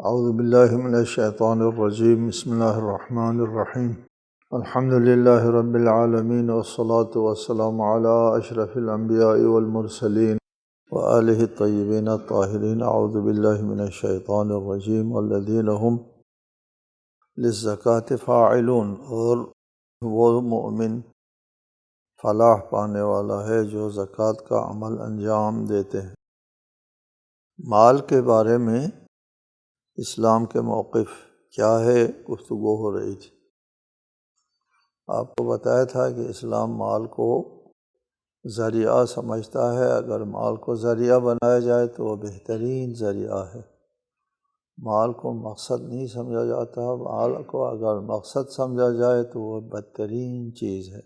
اعوذ باللہ من الشیطان الرجیم، بسم اللہ الرحمن الرحیم۔ الحمد للہ رب العالمین والصلاة والسلام علی اشرف الانبیاء والمرسلین وآلہ الطیبین الطاہرین۔ اعوذ باللہ من الشیطان الرجیم والذین هم للزکاة فاعلون، اور وہ مومن فلاح پانے والا ہے جو زکوٰۃ کا عمل انجام دیتے ہیں۔ مال کے بارے میں اسلام کے موقف کیا ہے گفتگو ہو رہی تھی۔ آپ کو بتایا تھا کہ اسلام مال کو ذریعہ سمجھتا ہے۔ اگر مال کو ذریعہ بنایا جائے تو وہ بہترین ذریعہ ہے۔ مال کو مقصد نہیں سمجھا جاتا، مال کو اگر مقصد سمجھا جائے تو وہ بدترین چیز ہے۔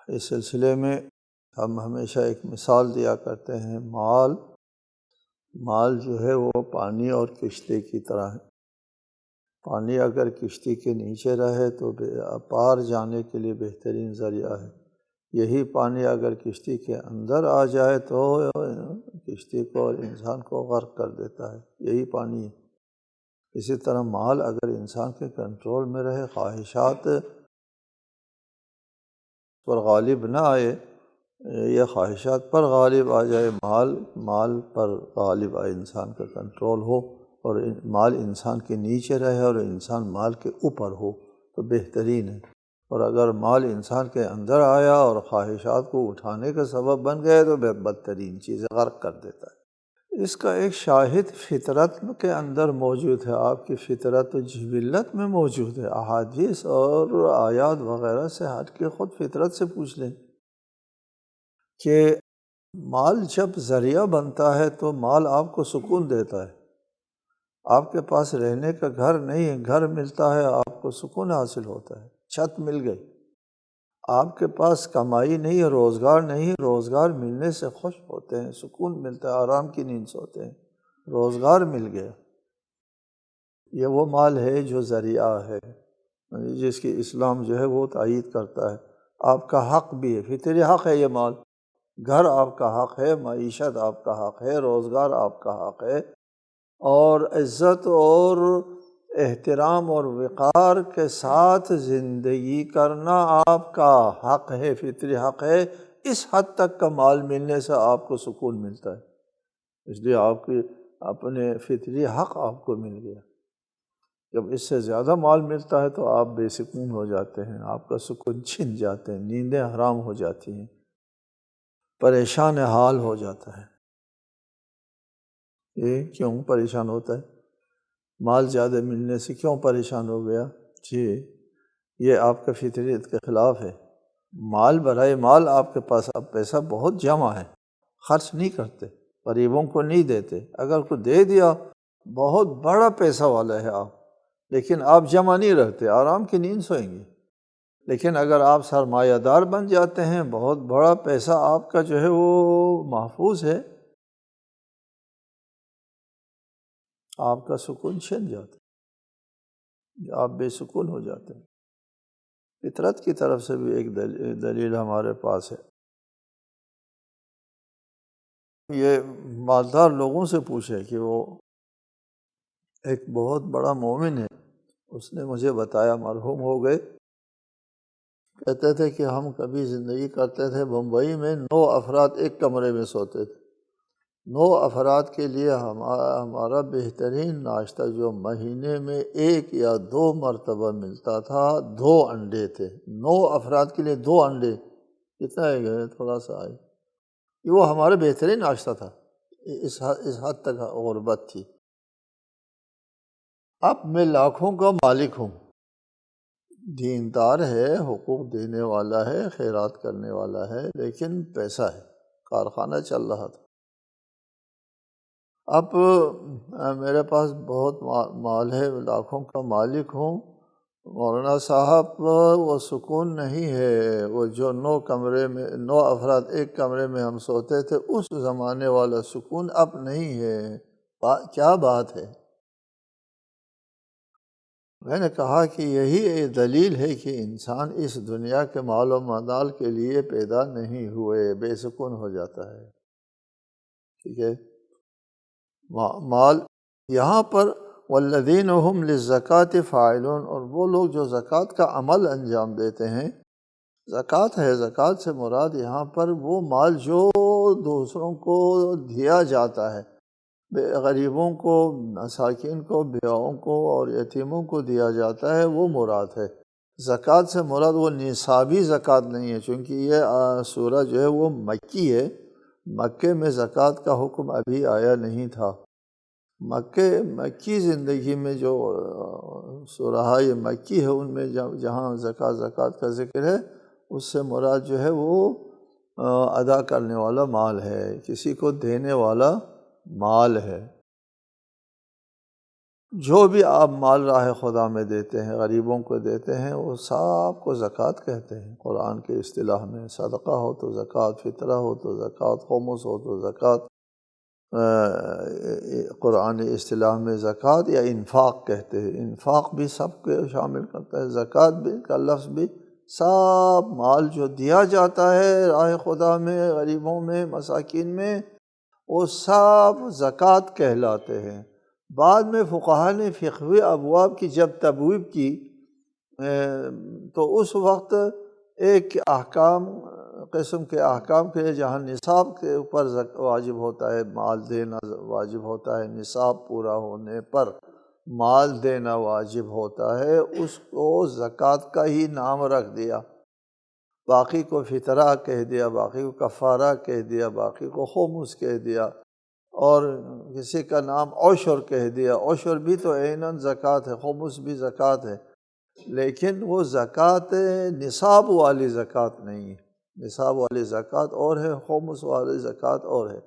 اس سلسلے میں ہم ہمیشہ ایک مثال دیا کرتے ہیں، مال جو ہے وہ پانی اور کشتی کی طرح ہے۔ پانی اگر کشتی کے نیچے رہے تو پار جانے کے لیے بہترین ذریعہ ہے۔ یہی پانی اگر کشتی کے اندر آ جائے تو کشتی کو اور انسان کو غرق کر دیتا ہے، یہی پانی ہے۔ اسی طرح مال اگر انسان کے کنٹرول میں رہے، خواہشات پر غالب نہ آئے، یہ خواہشات پر غالب آ جائے، مال پر غالب آئے، انسان کا کنٹرول ہو، اور مال انسان کے نیچے رہے اور انسان مال کے اوپر ہو تو بہترین ہے۔ اور اگر مال انسان کے اندر آیا اور خواہشات کو اٹھانے کا سبب بن گیا تو بدترین چیز غرق کر دیتا ہے۔ اس کا ایک شاہد فطرت کے اندر موجود ہے، آپ کی فطرت و جبلت میں موجود ہے۔ احادیث اور آیات وغیرہ سے ہٹ کے خود فطرت سے پوچھ لیں کہ مال جب ذریعہ بنتا ہے تو مال آپ کو سکون دیتا ہے۔ آپ کے پاس رہنے کا گھر نہیں ہے، گھر ملتا ہے آپ کو سکون حاصل ہوتا ہے، چھت مل گئی۔ آپ کے پاس کمائی نہیں ہے، روزگار نہیں ہے، روزگار ملنے سے خوش ہوتے ہیں، سکون ملتا ہے، آرام کی نیند سوتے ہیں، روزگار مل گیا۔ یہ وہ مال ہے جو ذریعہ ہے، جس کی اسلام جو ہے وہ تائید کرتا ہے۔ آپ کا حق بھی ہے، فطری حق ہے یہ مال۔ گھر آپ کا حق ہے، معیشت آپ کا حق ہے، روزگار آپ کا حق ہے، اور عزت اور احترام اور وقار کے ساتھ زندگی کرنا آپ کا حق ہے، فطری حق ہے۔ اس حد تک کا مال ملنے سے آپ کو سکون ملتا ہے، اس لیے آپ کے اپنے فطری حق آپ کو مل گیا۔ جب اس سے زیادہ مال ملتا ہے تو آپ بے سکون ہو جاتے ہیں، آپ کا سکون چھن جاتے ہیں، نیندیں حرام ہو جاتی ہیں، پریشان حال ہو جاتا ہے۔ یہ کیوں پریشان ہوتا ہے؟ مال زیادہ ملنے سے کیوں پریشان ہو گیا؟ جی، یہ آپ کا فطریت کے خلاف ہے۔ مال برائے مال آپ کے پاس اب پیسہ بہت جمع ہے، خرچ نہیں کرتے، غریبوں کو نہیں دیتے۔ اگر کوئی دے دیا، بہت بڑا پیسہ والا ہے آپ، لیکن آپ جمع نہیں رکھتے، آرام کی نیند سوئیں گے۔ لیکن اگر آپ سرمایہ دار بن جاتے ہیں، بہت بڑا پیسہ آپ کا جو ہے وہ محفوظ ہے، آپ کا سکون چھن جاتا ہے، آپ بے سکون ہو جاتے ہیں۔ فطرت کی طرف سے بھی ایک دلیل ہمارے پاس ہے۔ یہ مالدار لوگوں سے پوچھے کہ وہ ایک بہت بڑا مومن ہے، اس نے مجھے بتایا، مرحوم ہو گئے، کہتے تھے کہ ہم کبھی زندگی کرتے تھے بمبئی میں، 9 افراد ایک کمرے میں سوتے تھے۔ 9 افراد کے لیے ہمارا بہترین ناشتہ جو مہینے میں 1 یا 2 مرتبہ ملتا تھا، 2 انڈے تھے۔ 9 افراد کے لیے 2 انڈے، کتنا ہے؟ تھوڑا سا آئے۔ وہ ہمارا بہترین ناشتہ تھا، اس حد تک غربت تھی۔ اب میں لاکھوں کا مالک ہوں، دیندار ہے، حقوق دینے والا ہے، خیرات کرنے والا ہے، لیکن پیسہ ہے، کارخانہ چل رہا تھا۔ اب میرے پاس بہت مال ہے، لاکھوں کا مالک ہوں، مولانا صاحب وہ سکون نہیں ہے، وہ جو 9 افراد ایک کمرے میں ہم سوتے تھے، اس زمانے والا سکون اب نہیں ہے۔ کیا بات ہے؟ میں نے کہا کہ یہی دلیل ہے کہ انسان اس دنیا کے مال و منال کے لیے پیدا نہیں ہوئے، بے سکون ہو جاتا ہے۔ ٹھیک ہے، مال یہاں پر والذین هم للزکاة فاعلون، اور وہ لوگ جو زکوٰۃ کا عمل انجام دیتے ہیں۔ زکوٰۃ ہے، زکوٰۃ سے مراد یہاں پر وہ مال جو دوسروں کو دیا جاتا ہے، غریبوں کو، مساکین کو، بیواؤں کو اور یتیموں کو دیا جاتا ہے، وہ مراد ہے۔ زکوٰۃ سے مراد وہ نصابی زکوٰۃ نہیں ہے، چونکہ یہ سورہ جو ہے وہ مکی ہے، مکے میں زکوٰۃ کا حکم ابھی آیا نہیں تھا۔ مکی زندگی میں جو سورہ مکی ہے ان میں جہاں زکوٰۃ کا ذکر ہے، اس سے مراد جو ہے وہ ادا کرنے والا مال ہے، کسی کو دینے والا مال ہے۔ جو بھی آپ مال راہ خدا میں دیتے ہیں، غریبوں کو دیتے ہیں، وہ سب کو زکوٰۃ کہتے ہیں قرآن کے اصطلاح میں۔ صدقہ ہو تو زکوٰۃ، فطرہ ہو تو زکوٰۃ، خمس ہو تو زکوٰۃ، قرآن اصطلاح میں زکوٰۃ یا انفاق کہتے ہیں۔ انفاق بھی سب کو شامل کرتا ہے، زکوٰۃ بھی کا لفظ بھی سب مال جو دیا جاتا ہے راہ خدا میں، غریبوں میں، مساکین میں، وہ سب زکوٰۃ کہلاتے ہیں۔ بعد میں فقہا نے فقہی ابواب کی جب تبویب کی تو اس وقت ایک قسم کے احکام کے لیے جہاں نصاب کے اوپر واجب ہوتا ہے، مال دینا واجب ہوتا ہے، نصاب پورا ہونے پر مال دینا واجب ہوتا ہے، اس کو زکوٰۃ کا ہی نام رکھ دیا، باقی کو فطرہ کہہ دیا، باقی کو کفارہ کہہ دیا، باقی کو خمس کہہ دیا، اور کسی کا نام عشر کہہ دیا۔ عشر بھی تو عیناً زکوٰۃ ہے، خمس بھی زکوٰۃ ہے، لیکن وہ زکوٰۃ نصاب والی زکوٰۃ نہیں ہے۔ نصاب والی زکوٰۃ اور ہے، خمس والی زکوٰۃ اور ہے۔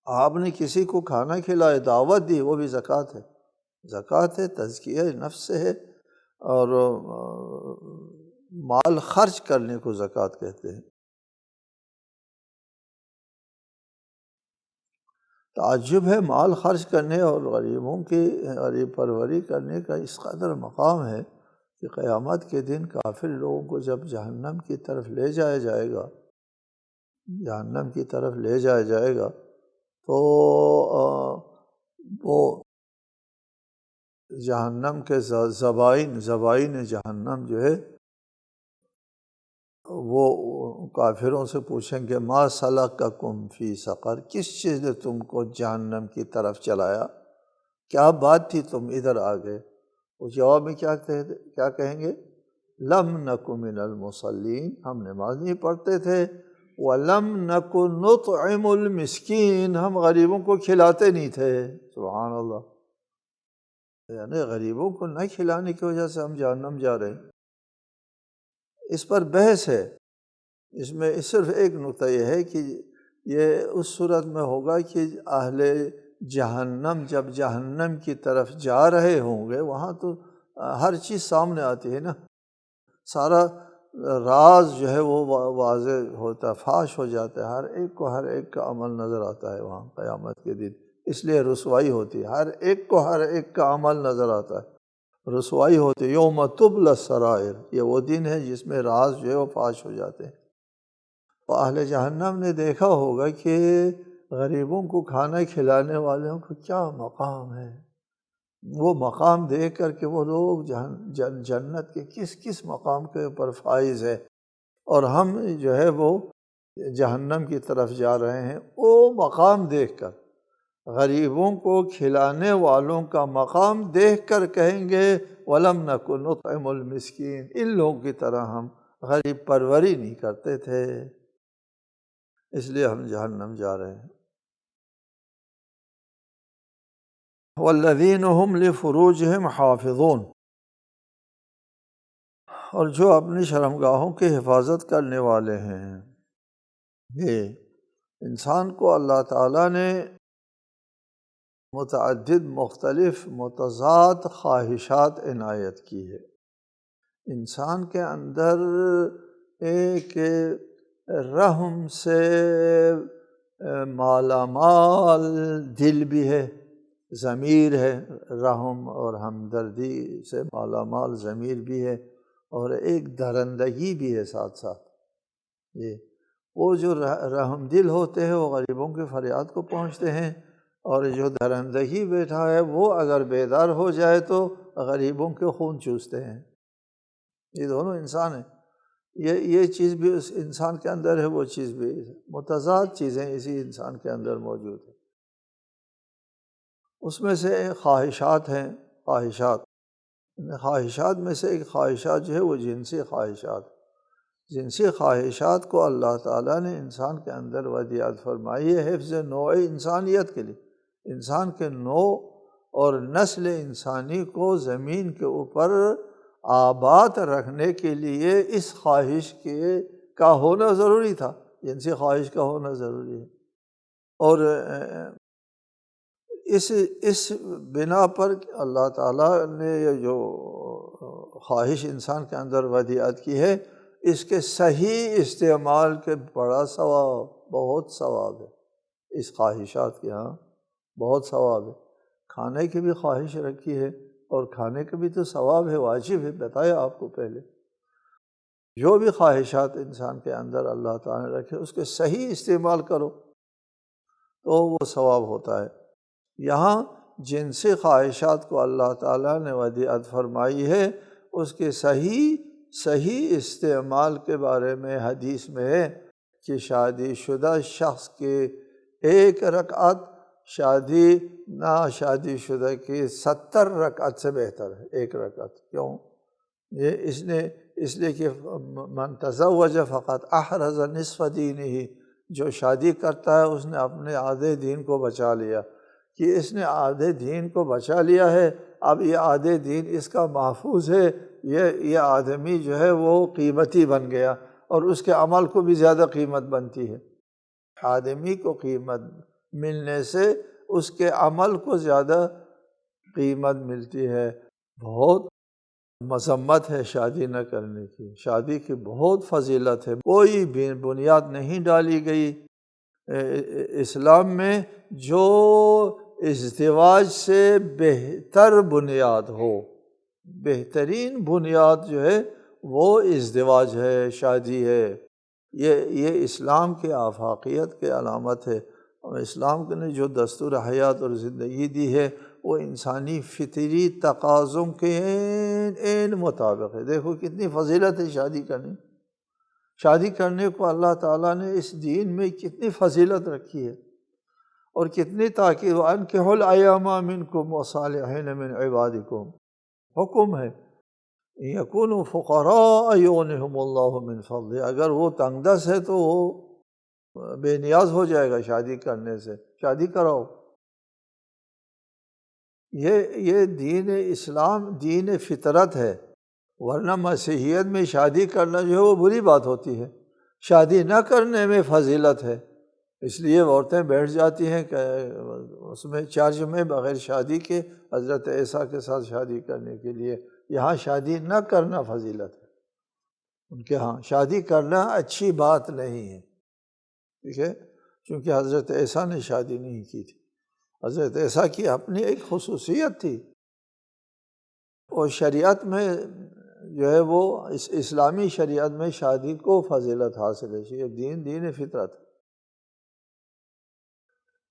آپ نے کسی کو کھانا کھلائے، دعوت دی، وہ بھی زکوٰۃ ہے۔ زکوٰۃ ہے، تزکیہ نفس ہے، اور مال خرچ کرنے کو زکوٰۃ کہتے ہیں۔ تعجب ہے مال خرچ کرنے اور غریبوں کی غریب پروری کرنے کا اس قدر مقام ہے کہ قیامت کے دن کافر لوگوں کو جب جہنم کی طرف لے جایا جائے گا، جہنم کی طرف لے جایا جائے گا، تو وہ جہنم کے زبائن جہنم جو ہے وہ کافروں سے پوچھیں گے ما سلککم فی سقر، کس چیز نے تم کو جہنم کی طرف چلایا، کیا بات تھی تم ادھر آ گئے؟ اس جواب میں کیا کہیں گے؟ لم نک من المصلین، ہم نماز نہیں پڑھتے تھے، ولم نک نطعم المسکین، ہم غریبوں کو کھلاتے نہیں تھے۔ سبحان اللہ، یعنی غریبوں کو نہ کھلانے کی وجہ سے ہم جہنم جا رہے ہیں۔ اس پر بحث ہے، اس میں صرف ایک نقطہ یہ ہے کہ یہ اس صورت میں ہوگا کہ اہل جہنم جب جہنم کی طرف جا رہے ہوں گے، وہاں تو ہر چیز سامنے آتی ہے نا، سارا راز جو ہے وہ واضح ہوتا ہے، فاش ہو جاتا ہے، ہر ایک کا عمل نظر آتا ہے وہاں قیامت کے دن، اس لیے رسوائی ہوتی ہے، ہر ایک کا عمل نظر آتا ہے، رسوائی ہوتی ہے۔ یوم تبلی السرائر، یہ وہ دن ہے جس میں راز جو ہے وہ فاش ہو جاتے ہیں۔ تو اہل جہنم نے دیکھا ہوگا کہ غریبوں کو کھانا کھلانے والوں کو کیا مقام ہے، وہ مقام دیکھ کر کے وہ لوگ جنت کے کس مقام کے اوپر فائز ہے، اور ہم جو ہے وہ جہنم کی طرف جا رہے ہیں۔ وہ مقام دیکھ کر، غریبوں کو کھلانے والوں کا مقام دیکھ کر کہیں گے وَلَمْ نَكُ نُطْعِمُ الْمِسْكِينَ، ان لوگوں کی طرح ہم غریب پروری نہیں کرتے تھے، اس لیے ہم جہنم جا رہے ہیں۔ وَالَّذِينَ هُمْ لِفُرُوجِهِمْ حَافِظُونَ، اور جو اپنی شرمگاہوں کی حفاظت کرنے والے ہیں۔ یہ انسان کو اللہ تعالیٰ نے متعدد مختلف متضاد خواہشات عنایت کی ہے۔ انسان کے اندر ایک رحم سے مالا مال دل بھی ہے، ضمیر ہے، رحم اور ہمدردی سے مالا مال ضمیر بھی ہے، اور ایک درندگی بھی ہے ساتھ ساتھ۔ یہ وہ جو رحم دل ہوتے ہیں وہ غریبوں کی فریاد کو پہنچتے ہیں، اور جو درندگی بیٹھا ہے وہ اگر بیدار ہو جائے تو غریبوں کے خون چوستے ہیں۔ یہ دونوں انسان ہیں، یہ چیز بھی اس انسان کے اندر ہے، وہ چیز بھی، متضاد چیزیں اسی انسان کے اندر موجود ہیں۔ اس میں سے خواہشات ہیں، خواہشات میں سے ایک خواہشات جو ہے وہ جنسی خواہشات۔ جنسی خواہشات کو اللہ تعالیٰ نے انسان کے اندر ودیعت فرمائی ہے حفظ نوع انسانیت کے لیے، انسان کے نوع اور نسل انسانی کو زمین کے اوپر آباد رکھنے کے لیے اس خواہش کا ہونا ضروری تھا، جنسی خواہش کا ہونا ضروری ہے۔ اور اس بنا پر اللہ تعالیٰ نے یہ جو خواہش انسان کے اندر ودیعت کی ہے، اس کے صحیح استعمال کے بڑا ثواب، بہت ثواب ہے اس خواہشات کے، ہاں بہت ثواب ہے۔ کھانے کی بھی خواہش رکھی ہے، اور کھانے کا بھی تو ثواب ہے، واجب ہے، بتایا آپ کو پہلے۔ جو بھی خواہشات انسان کے اندر اللہ تعالیٰ نے رکھے اس کے صحیح استعمال کرو تو وہ ثواب ہوتا ہے۔ یہاں جنسی خواہشات کو اللہ تعالیٰ نے ودیعت فرمائی ہے، اس کے صحیح استعمال کے بارے میں حدیث میں ہے کہ شادی شدہ شخص کے ایک رکعت شادی نہ شادی شدہ کی 70 رکعت سے بہتر ہے، ایک رکعت۔ کیوں؟ یہ اس لیے کہ من تزوج فقط احرز نصف دینہ، جو شادی کرتا ہے اس نے اپنے آدھے دین کو بچا لیا، کہ اس نے آدھے دین کو بچا لیا ہے، اب یہ آدھے دین اس کا محفوظ ہے، یہ آدمی جو ہے وہ قیمتی بن گیا، اور اس کے عمل کو بھی زیادہ قیمت بنتی ہے۔ آدمی کو قیمت ملنے سے اس کے عمل کو زیادہ قیمت ملتی ہے۔ بہت مذمت ہے شادی نہ کرنے کی، شادی کی بہت فضیلت ہے، کوئی بنیاد نہیں ڈالی گئی اسلام میں جو ازدواج سے بہتر بنیاد ہو۔ بہترین بنیاد جو ہے وہ ازدواج ہے، شادی ہے۔ یہ اسلام کے آفاقیت کے علامت ہے، اور اسلام نے جو دستور حیات اور زندگی دی ہے وہ انسانی فطری تقاضوں کے عین مطابق ہے۔ دیکھو کتنی فضیلت ہے شادی کرنے، شادی کرنے کو اللہ تعالیٰ نے اس دین میں کتنی فضیلت رکھی ہے، اور کتنی تاکید۔ وَأَنكِحُوا الْأَيَامَ مِنكُمْ وَالصَّالِحِينَ مِنْ عِبَادِكُمْ، حکم ہے يَكُونُوا فُقَرَاءَ يُغْنِهُمُ اللَّهُ مِنْ فَضْلِهِ، اگر وہ تنگ دست ہے تو وہ بے نیاز ہو جائے گا شادی کرنے سے، شادی کراؤ۔ یہ دین اسلام دین فطرت ہے، ورنہ مسیحیت میں شادی کرنا جو ہے وہ بری بات ہوتی ہے، شادی نہ کرنے میں فضیلت ہے۔ اس لیے عورتیں بیٹھ جاتی ہیں کہ اس میں چرچ میں بغیر شادی کے حضرت عیسیٰ کے ساتھ شادی کرنے کے لیے۔ یہاں شادی نہ کرنا فضیلت ہے، ان کے ہاں شادی کرنا اچھی بات نہیں ہے، ٹھیک ہے، کیونکہ حضرت عیسیٰ نے شادی نہیں کی تھی۔ حضرت عیسیٰ کی اپنی ایک خصوصیت تھی، اور شریعت میں جو ہے وہ اسلامی شریعت میں شادی کو فضیلت حاصل ہے، یہ دین فطرت ہے۔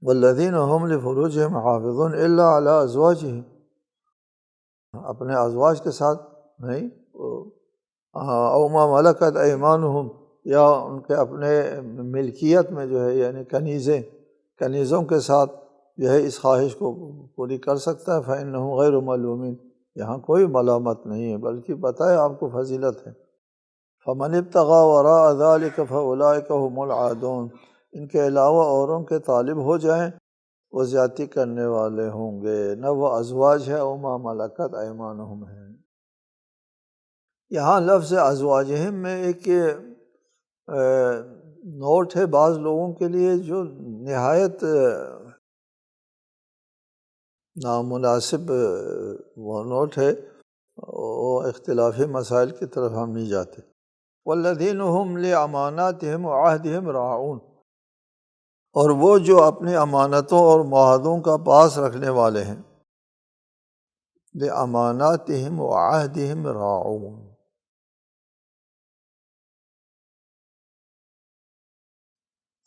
والذین هم لفروجهم حافظون الا علی ازواجہم، اپنے ازواج کے ساتھ نہیں، او ما ملکت ایمانہم، یا ان کے اپنے ملکیت میں جو ہے یعنی کنیزوں کے ساتھ جو ہے اس خواہش کو پوری کر سکتا ہے۔ فإنہم غیر ملومین، یہاں کوئی ملامت نہیں ہے بلکہ بتائے آپ کو فضیلت ہے۔ فمن ابتغى وراء ذلك فأولئک هم العادون، ان کے علاوہ اوروں کے طالب ہو جائیں وہ زیادتی کرنے والے ہوں گے، نہ وہ ازواج ہے او ما ملکت ایمانہم ہے۔ یہاں لفظ ازواجہم میں ایک نوٹ ہے بعض لوگوں کے لیے جو نہایت نامناسب وہ نوٹ ہے، وہ اختلافی مسائل کی طرف ہم نہیں جاتے۔ والذین هم لاماناتہم وعہدہم راعون، اور وہ جو اپنی امانتوں اور معاہدوں کا پاس رکھنے والے ہیں، لاماناتہم وعہدہم راعون،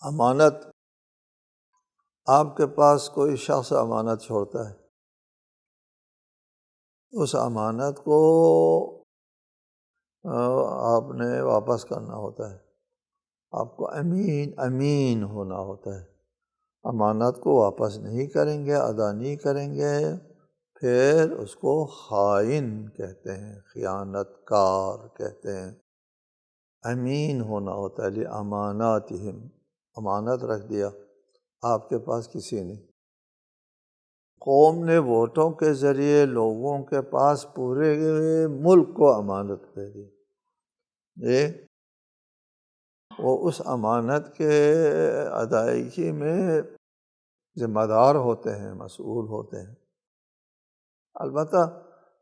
امانت آپ کے پاس کوئی شخص امانت چھوڑتا ہے، اس امانت کو آپ نے واپس کرنا ہوتا ہے، آپ کو امین ہونا ہوتا ہے۔ امانت کو واپس نہیں کریں گے، ادا نہیں کریں گے، پھر اس کو خائن کہتے ہیں، خیانت کار کہتے ہیں۔ امین ہونا ہوتا ہے، لِأَمَانَاتِهِمْ، امانت رکھ دیا آپ کے پاس کسی نے، قوم نے ووٹوں کے ذریعے لوگوں کے پاس پورے ملک کو امانت دے دی، وہ اس امانت کے ادائیگی میں ذمہ دار ہوتے ہیں، مسئول ہوتے ہیں۔ البتہ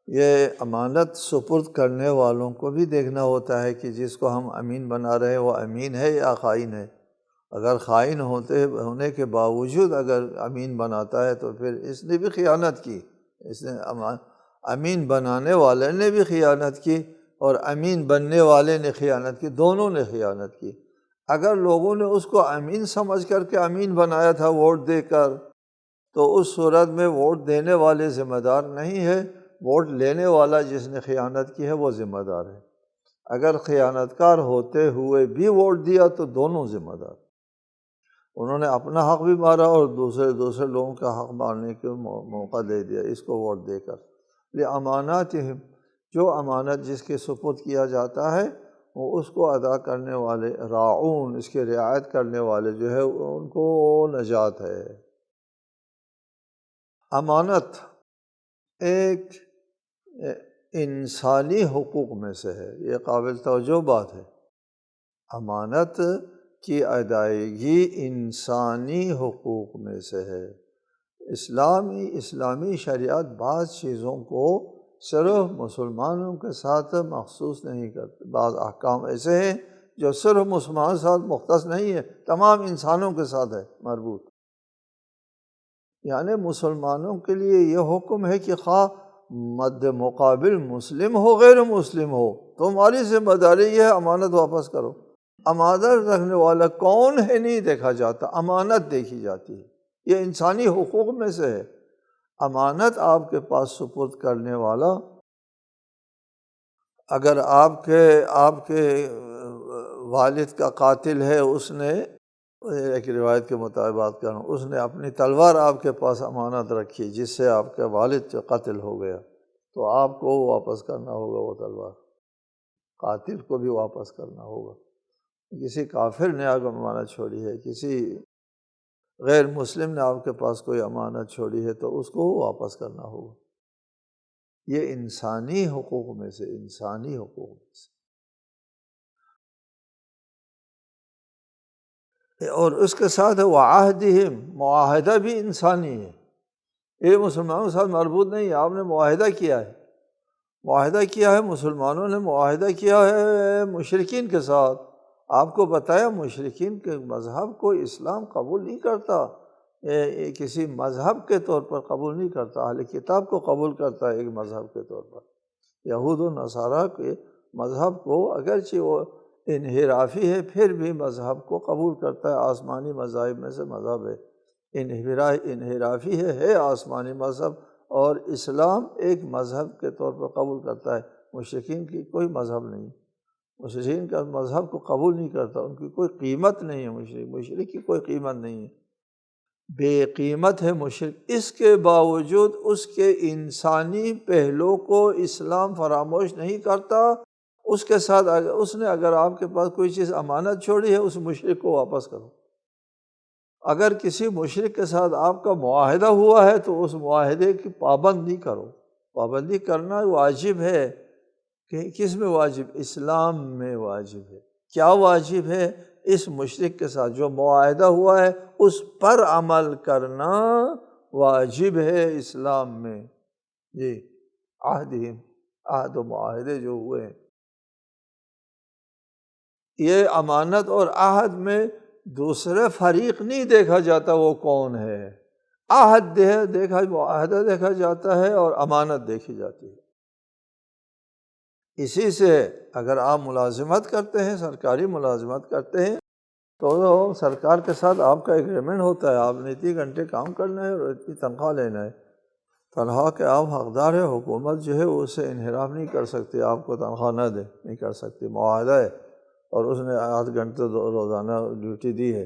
یہ امانت سپرد کرنے والوں کو بھی دیکھنا ہوتا ہے کہ جس کو ہم امین بنا رہے ہیں وہ امین ہے یا خائن ہے۔ اگر خائن ہونے کے باوجود اگر امین بناتا ہے تو پھر اس نے بھی خیانت کی، اس نے امین بنانے والے نے بھی خیانت کی اور امین بننے والے نے خیانت کی، دونوں نے خیانت کی۔ اگر لوگوں نے اس کو امین سمجھ کر کے امین بنایا تھا ووٹ دے کر، تو اس صورت میں ووٹ دینے والے ذمہ دار نہیں ہے، ووٹ لینے والا جس نے خیانت کی ہے وہ ذمہ دار ہے۔ اگر خیانت کار ہوتے ہوئے بھی ووٹ دیا تو دونوں ذمہ دار، انہوں نے اپنا حق بھی مارا اور دوسرے لوگوں کا حق مارنے کے موقع دے دیا اس کو ووٹ دے کر۔ لِأَمَانَاتِهِمْ، جو امانت جس کے سپرد کیا جاتا ہے وہ اس کو ادا کرنے والے راعون، اس کے رعایت کرنے والے جو ہے ان کو نجات ہے۔ امانت ایک انسانی حقوق میں سے ہے، یہ قابل توجہ بات ہے۔ امانت کی ادائیگی انسانی حقوق میں سے ہے۔ اسلامی شریعت بعض چیزوں کو صرف مسلمانوں کے ساتھ مخصوص نہیں کرتی، بعض احکام ایسے ہیں جو صرف مسلمانوں کے ساتھ مختص نہیں ہے، تمام انسانوں کے ساتھ ہے مربوط۔ یعنی مسلمانوں کے لیے یہ حکم ہے کہ خواہ مد مقابل مسلم ہو غیر مسلم ہو، تمہاری ذمہ داری یہ ہے امانت واپس کرو۔ امانت رکھنے والا کون ہے نہیں دیکھا جاتا، امانت دیکھی جاتی ہے، یہ انسانی حقوق میں سے ہے۔ امانت آپ کے پاس سپرد کرنے والا اگر آپ کے والد کا قاتل ہے، اس نے ایک روایت کے مطابق بات کر رہا ہوں، اس نے اپنی تلوار آپ کے پاس امانت رکھی جس سے آپ کے والد قتل ہو گیا، تو آپ کو واپس کرنا ہوگا وہ تلوار، قاتل کو بھی واپس کرنا ہوگا۔ کسی کافر نے اگر امانت چھوڑی ہے، کسی غیر مسلم نے آپ کے پاس کوئی امانت چھوڑی ہے تو اس کو واپس کرنا ہوگا۔ یہ انسانی حقوق میں سے، انسانی حقوق میں سے۔ اور اس کے ساتھ وعہدہم، معاہدہ بھی انسانی ہے، یہ مسلمانوں کے ساتھ مربوط نہیں ہے، آپ نے معاہدہ کیا ہے، معاہدہ کیا ہے، مسلمانوں نے معاہدہ کیا ہے مشرکین کے ساتھ۔ آپ کو بتایا مشرکین کے مذہب کو اسلام قبول نہیں کرتا، یہ کسی مذہب کے طور پر قبول نہیں کرتا، اہل کتاب کو قبول کرتا ہے ایک مذہب کے طور پر۔ یہود و نصارہ کے مذہب کو اگرچہ وہ انحرافی ہے پھر بھی مذہب کو قبول کرتا ہے، آسمانی مذاہب میں سے مذہب ہے، انحرافی ہے آسمانی مذہب، اور اسلام ایک مذہب کے طور پر قبول کرتا ہے۔ مشرکین کی کوئی مذہب نہیں، مشرکین کا مذہب کو قبول نہیں کرتا، ان کی کوئی قیمت نہیں ہے، مشرک کی کوئی قیمت نہیں ہے، بے قیمت ہے مشرک۔ اس کے باوجود اس کے انسانی پہلو کو اسلام فراموش نہیں کرتا، اس کے ساتھ اس نے اگر آپ کے پاس کوئی چیز امانت چھوڑی ہے اس مشرک کو واپس کرو۔ اگر کسی مشرک کے ساتھ آپ کا معاہدہ ہوا ہے تو اس معاہدے کی پابندی کرو، پابندی کرنا واجب ہے۔ کہ کس میں واجب؟ اسلام میں واجب ہے۔ کیا واجب ہے؟ اس مشرک کے ساتھ جو معاہدہ ہوا ہے اس پر عمل کرنا واجب ہے اسلام میں۔ جی، عہد و معاہدے جو ہوئے ہیں، یہ امانت اور عہد میں دوسرے فریق نہیں دیکھا جاتا وہ کون ہے، عہد معاہدہ دیکھا جاتا ہے اور امانت دیکھی جاتی ہے۔ اسی سے اگر آپ ملازمت کرتے ہیں، سرکاری ملازمت کرتے ہیں تو سرکار کے ساتھ آپ کا ایگریمنٹ ہوتا ہے، آپ نے اتنی گھنٹے کام کرنا ہے اور اتنی تنخواہ لینا ہے، تنخواہ کے آپ حقدار ہے، حکومت جو ہے اس سے انحراف نہیں کر سکتی، آپ کو تنخواہ نہ دے نہیں کر سکتی، معاہدہ ہے، اور اس نے 8 گھنٹے روزانہ ڈیوٹی دی ہے،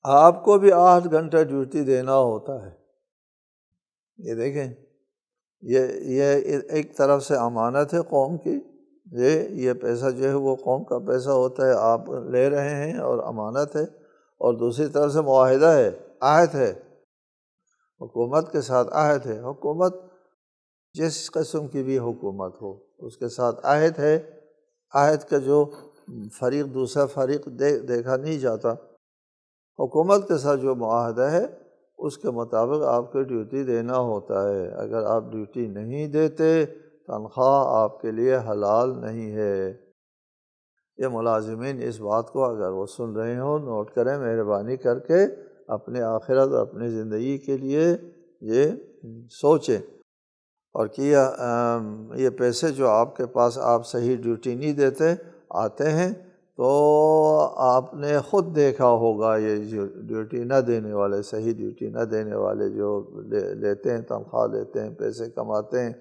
آپ کو بھی 8 گھنٹے ڈیوٹی دینا ہوتا ہے۔ یہ دیکھیں، یہ ایک طرف سے امانت ہے قوم کی، یہ پیسہ جو ہے وہ قوم کا پیسہ ہوتا ہے، آپ لے رہے ہیں اور امانت ہے، اور دوسری طرف سے معاہدہ ہے، عہد ہے، حکومت کے ساتھ عہد ہے۔ حکومت جس قسم کی بھی حکومت ہو اس کے ساتھ عہد ہے، عہد کا جو فریق دوسرا فریق دیکھا نہیں جاتا، حکومت کے ساتھ جو معاہدہ ہے اس کے مطابق آپ کو ڈیوٹی دینا ہوتا ہے، اگر آپ ڈیوٹی نہیں دیتے تنخواہ آپ کے لیے حلال نہیں ہے۔ یہ ملازمین اس بات کو اگر وہ سن رہے ہوں نوٹ کریں، مہربانی کر کے اپنے آخرت اور اپنی زندگی کے لیے یہ سوچیں، اور کہ یہ پیسے جو آپ کے پاس آپ صحیح ڈیوٹی نہیں دیتے آتے ہیں، تو آپ نے خود دیکھا ہوگا یہ جو ڈیوٹی نہ دینے والے، صحیح ڈیوٹی نہ دینے والے جو لیتے ہیں، تنخواہ لیتے ہیں، پیسے کماتے ہیں،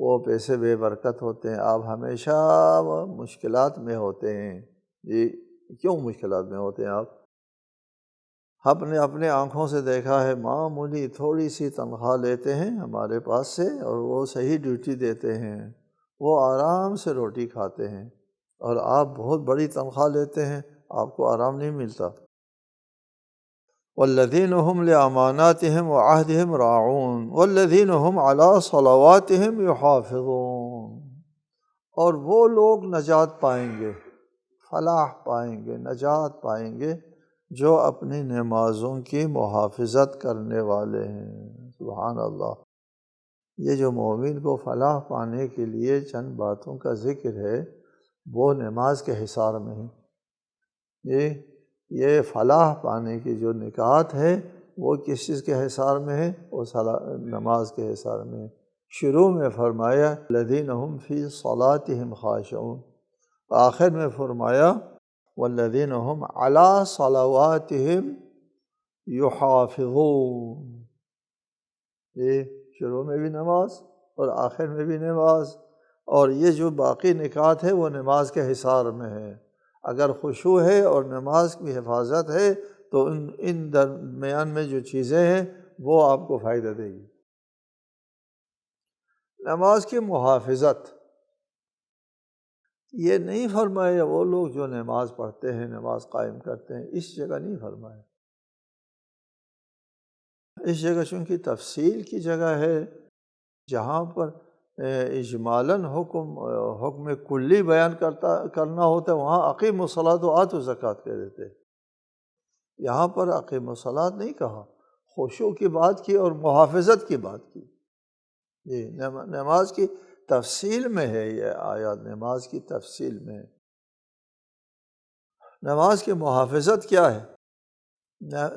وہ پیسے بے برکت ہوتے ہیں، آپ ہمیشہ مشکلات میں ہوتے ہیں۔ جی کیوں مشکلات میں ہوتے ہیں آپ نے اپنے آنکھوں سے دیکھا ہے، معمولی تھوڑی سی تنخواہ لیتے ہیں ہمارے پاس سے، اور وہ صحیح ڈیوٹی دیتے ہیں، وہ آرام سے روٹی کھاتے ہیں، اور آپ بہت بڑی تنخواہ لیتے ہیں، آپ کو آرام نہیں ملتا۔ والذین هم لأماناتهم وعہدهم راعون والذین هم علی صلواتهم یحافظون، اور وہ لوگ نجات پائیں گے، فلاح پائیں گے، نجات پائیں گے جو اپنی نمازوں کی محافظت کرنے والے ہیں۔ سبحان اللہ، یہ جو مومن کو فلاح پانے کے لیے چند باتوں کا ذکر ہے وہ نماز کے حصار میں ہے۔ یہ فلاح پانے کی جو نکات ہے وہ کس چیز کے حصار میں ہے؟ وہ نماز کے حصار میں ہے۔ شروع میں فرمایا الذین هم فی صلاتهم خاشعون، آخر میں فرمایا والذین هم علی صلواتهم یحافظون۔ یہ شروع میں بھی نماز اور آخر میں بھی نماز، اور یہ جو باقی نکات ہے وہ نماز کے حصار میں ہے۔ اگر خشوع ہے اور نماز کی حفاظت ہے تو ان درمیان میں جو چیزیں ہیں وہ آپ کو فائدہ دے گی۔ نماز کی محافظت، یہ نہیں فرمایا وہ لوگ جو نماز پڑھتے ہیں، نماز قائم کرتے ہیں، اس جگہ نہیں فرمایا۔ اس جگہ چونکہ تفصیل کی جگہ ہے، جہاں پر اجمالاً حکم کلی بیان کرنا ہوتا ہے، وہاں اقیموا الصلاۃ وآتوا الزکوٰۃ کہہ دیتے، یہاں پر اقیموا الصلاۃ نہیں کہا، خشوع کی بات کی اور محافظت کی بات کی۔ جی نماز کی تفصیل میں ہے یہ آیات، نماز کی تفصیل میں ہے۔ نماز کی محافظت کیا ہے؟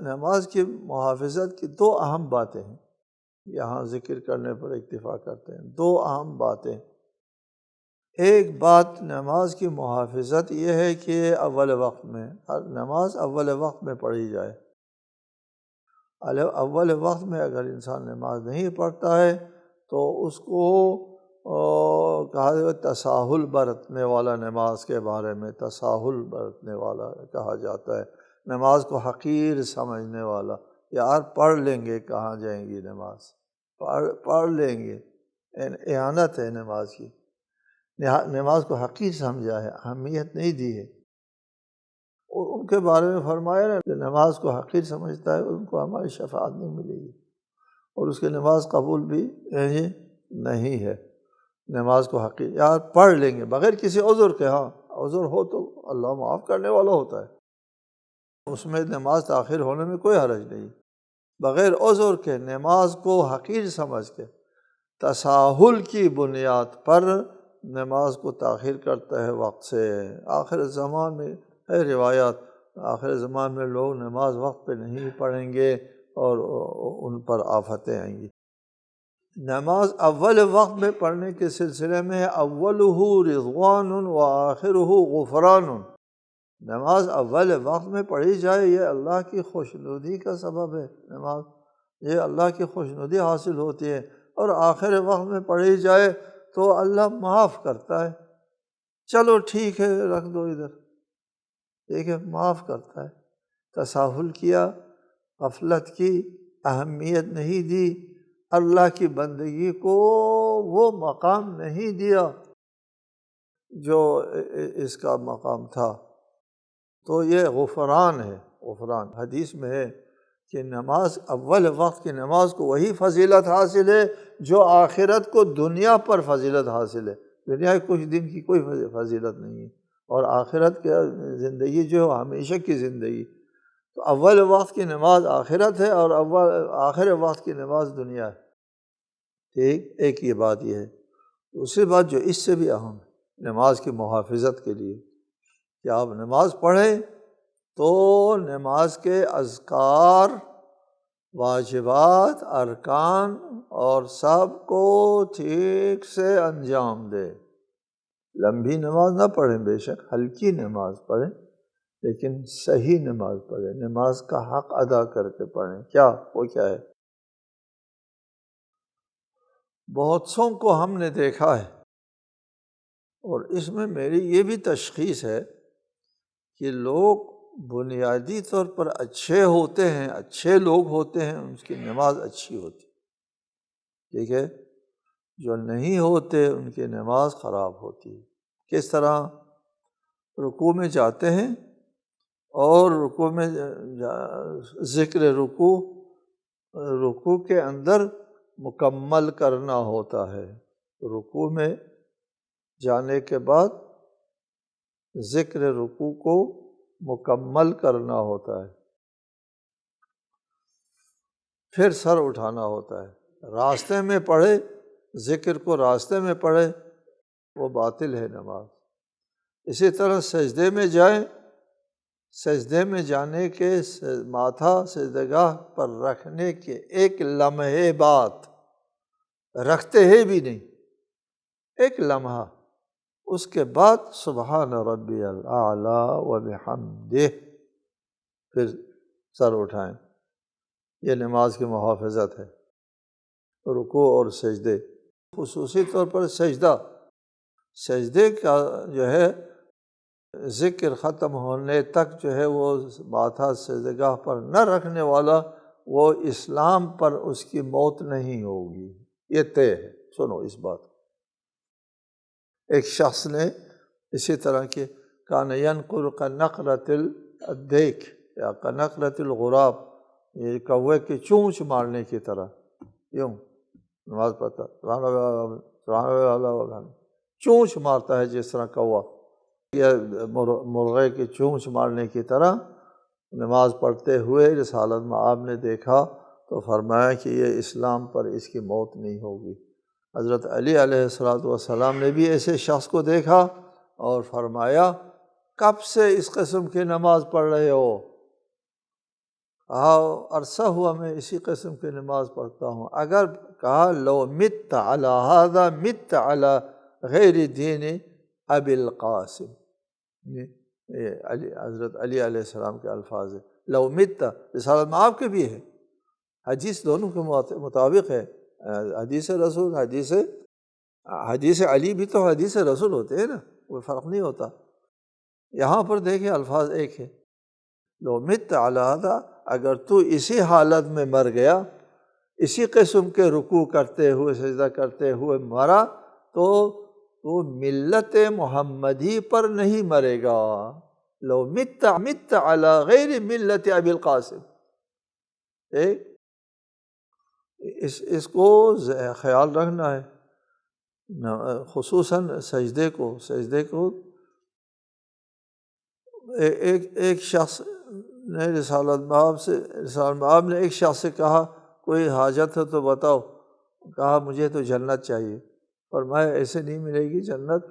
نماز کی محافظت کی 2 اہم باتیں ہیں، یہاں ذکر کرنے پر اکتفا کرتے ہیں۔ 2 اہم باتیں، ایک بات نماز کی محافظت یہ ہے کہ اول وقت میں، نماز اول وقت میں پڑھی جائے۔ اول وقت میں اگر انسان نماز نہیں پڑھتا ہے تو اس کو کہا جاتا ہے تساہل برتنے والا، نماز کے بارے میں تساہل برتنے والا کہا جاتا ہے، نماز کو حقیر سمجھنے والا، یار پڑھ لیں گے کہاں جائیں گی نماز، پڑھ لیں گے، اہانت ہے نماز کی، نماز کو حقیر سمجھا ہے، اہمیت نہیں دی ہے۔ اور ان کے بارے میں فرمایا نا کہ نماز کو حقیر سمجھتا ہے ان کو ہماری شفاعت نہیں ملے گی، اور اس کی نماز قبول بھی نہیں ہے۔ نماز کو حقیر، یار پڑھ لیں گے بغیر کسی عذر کے، ہاں عذر ہو تو اللہ معاف کرنے والا ہوتا ہے، اس میں نماز تاخیر ہونے میں کوئی حرج نہیں، بغیر عذر کے نماز کو حقیر سمجھ کے تساہل کی بنیاد پر نماز کو تاخیر کرتا ہے وقت سے۔ آخر زمان میں ہے روایات، آخر زمان میں لوگ نماز وقت پہ نہیں پڑھیں گے اور ان پر آفتیں آئیں گی۔ نماز اول وقت میں پڑھنے کے سلسلے میں اولہ رضوان و آخرہ غفران، نماز اول وقت میں پڑھی جائے یہ اللہ کی خوشنودی کا سبب ہے، نماز یہ اللہ کی خوشنودی حاصل ہوتی ہے، اور آخر وقت میں پڑھی جائے تو اللہ معاف کرتا ہے، چلو ٹھیک ہے رکھ دو ادھر، ٹھیک ہے، معاف کرتا ہے۔ تساہل کیا، غفلت کی، اہمیت نہیں دی، اللہ کی بندگی کو وہ مقام نہیں دیا جو اس کا مقام تھا، تو یہ غفران ہے۔ غفران حدیث میں ہے کہ نماز اول وقت کی نماز کو وہی فضیلت حاصل ہے جو آخرت کو دنیا پر فضیلت حاصل ہے۔ دنیا کے کچھ دن کی کوئی فضیلت نہیں ہے، اور آخرت کی زندگی جو ہمیشہ کی زندگی، تو اول وقت کی نماز آخرت ہے اور آخر وقت کی نماز دنیا ہے۔ ٹھیک، ایک یہ بات یہ ہے۔ دوسری بات جو اس سے بھی اہم ہے نماز کی محافظت کے لیے، کہ آپ نماز پڑھیں تو نماز کے اذکار، واجبات، ارکان اور سب کو ٹھیک سے انجام دے۔ لمبی نماز نہ پڑھیں، بے شک ہلکی نماز پڑھیں، لیکن صحیح نماز پڑھیں، نماز کا حق ادا کر کے پڑھیں۔ کیا وہ کیا ہے؟ بہت سوں کو ہم نے دیکھا ہے، اور اس میں میری یہ بھی تشخیص ہے کہ لوگ بنیادی طور پر اچھے ہوتے ہیں، اچھے لوگ ہوتے ہیں، ان کی نماز اچھی ہوتی، ٹھیک ہے، جو نہیں ہوتے ان کی نماز خراب ہوتی ہے۔ کس طرح؟ رکوع میں جاتے ہیں اور رکوع میں ذکر رکوع کے اندر مکمل کرنا ہوتا ہے، رکوع میں جانے کے بعد ذکر رکوع کو مکمل کرنا ہوتا ہے، پھر سر اٹھانا ہوتا ہے۔ راستے میں پڑھے ذکر کو، راستے میں پڑھے وہ باطل ہے نماز۔ اسی طرح سجدے میں جائیں، سجدے میں جانے کے ماتھا سجدگاہ پر رکھنے کے ایک لمحے بعد، رکھتے ہی بھی نہیں، ایک لمحہ، اس کے بعد سبحان ربی الاعلیٰ وبحمدہ، پھر سر اٹھائیں۔ یہ نماز کی محافظت ہے، رکوع اور سجدے، خصوصی طور پر سجدے کا جو ہے ذکر ختم ہونے تک جو ہے وہ ماتھا سجدگاہ پر نہ رکھنے والا، وہ اسلام پر اس کی موت نہیں ہوگی، یہ طے ہے۔ سنو اس بات، ایک شخص نے اسی طرح کے کان ینقر کنقرۃ الدیک یا کنقرۃ الغراب، یہ کوے کی چونچ مارنے کی طرح، یوں نماز پڑھتا چونچ مارتا ہے جس طرح کوا، یا مرغے کی چونچ مارنے کی طرح نماز پڑھتے ہوئے رسالت میں آپ نے دیکھا تو فرمایا کہ یہ اسلام پر اس کی موت نہیں ہوگی۔ حضرت علی علیہ السلام نے بھی ایسے شخص کو دیکھا اور فرمایا کب سے اس قسم کی نماز پڑھ رہے ہو؟ کہا عرصہ ہوا میں اسی قسم کی نماز پڑھتا ہوں۔ اگر کہا لو مت علی ھذا مت علی غیر دین ابی القاسم، حضرت علی علیہ السلام کے الفاظ ہیں، لو مت، رسالت میں آپ کے بھی ہے، حدیث دونوں کے مطابق ہے، حدیث رسول، حدیث علی بھی تو حدیث رسول ہوتے ہیں نا، کوئی فرق نہیں ہوتا۔ یہاں پر دیکھیں الفاظ ایک ہے، لو مت علی ھذا، اگر تو اسی حالت میں مر گیا، اسی قسم کے رکوع کرتے ہوئے سجدہ کرتے ہوئے مرا، تو ملت محمدی پر نہیں مرے گا۔ لو مت علی غیر ملت ابی القاسم، اس کو خیال رکھنا ہے، خصوصاً سجدے کو ایک شخص نے رسالت مآب نے ایک شخص سے کہا کوئی حاجت ہے تو بتاؤ، کہا مجھے تو جنت چاہیے، فرمایا ایسے نہیں ملے گی جنت،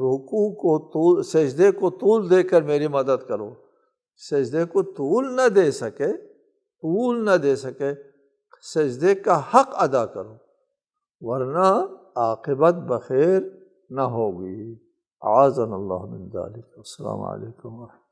رکوع کو طول، سجدے کو طول دے کر میری مدد کرو، سجدے کو طول نہ دے سکے سجدے کا حق ادا کرو، ورنہ عاقبت بخیر نہ ہوگی۔ اعاذنا اللہ من ذلک۔ السلام علیکم ورحمۃ اللہ۔